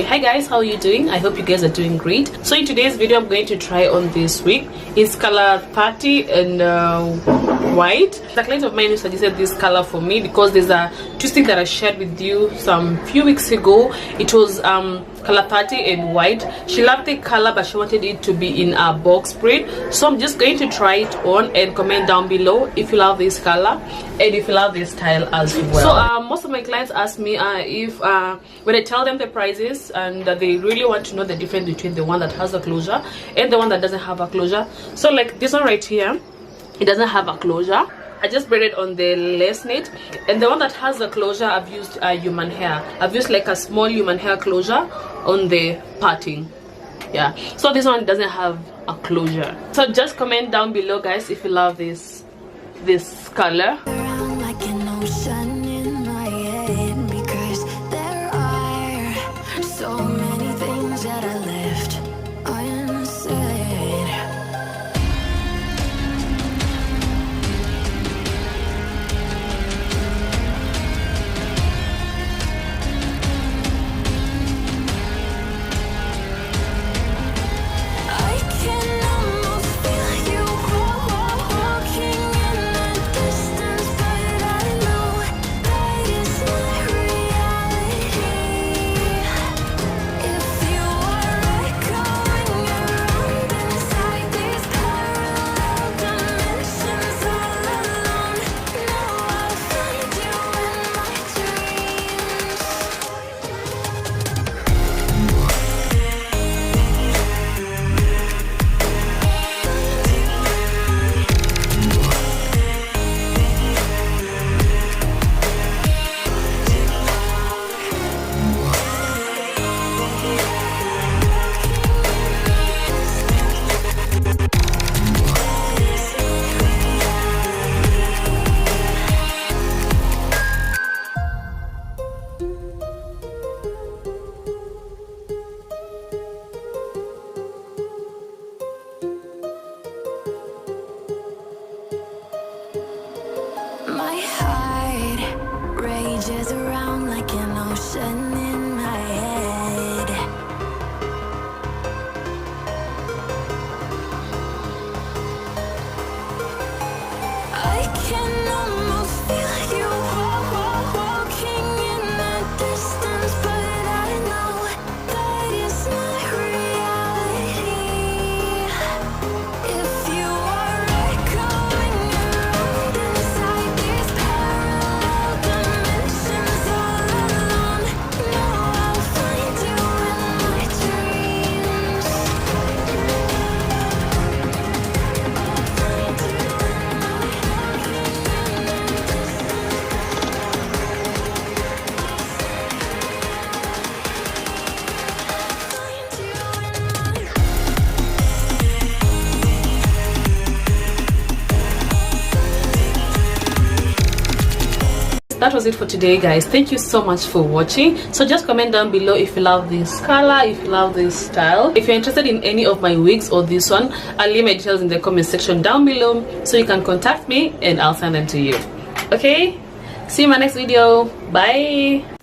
Hi guys, how are you doing? I hope you guys are doing great. So in today's video I'm going to try on this wig. It's color 30 and white. The client of mine suggested this color for me because there's a twisting that I shared with you some few weeks ago. It was color 30 and white. She loved the color but she wanted it to be in a box braid. So I'm just going to try it on and comment down below if you love this color and if you love this style as well. So most of my clients ask me if when I tell them the prices and they really want to know the difference between the one that has a closure and the one that doesn't have a closure. So like this one right here, it doesn't have a closure. I just braided on the lace knit, and the one that has the closure I've used human hair. I've used like a small human hair closure on the parting. Yeah, so this one doesn't have a closure. So just comment down below guys if you love this color. My heart rages around like an ocean in my head. I can almost feel you walking in the distance, but I know that it's not reality. If you are echoing around inside these parallel dimensions all alone, know I'll find you in my dreams. That was it for today guys. Thank you so much for watching. So just comment down below if you love this color, if you love this style. If you're interested in any of my wigs or this one, I'll leave my details in the comment section down below so you can contact me and I'll send them to you. Okay, see you in my next video. Bye.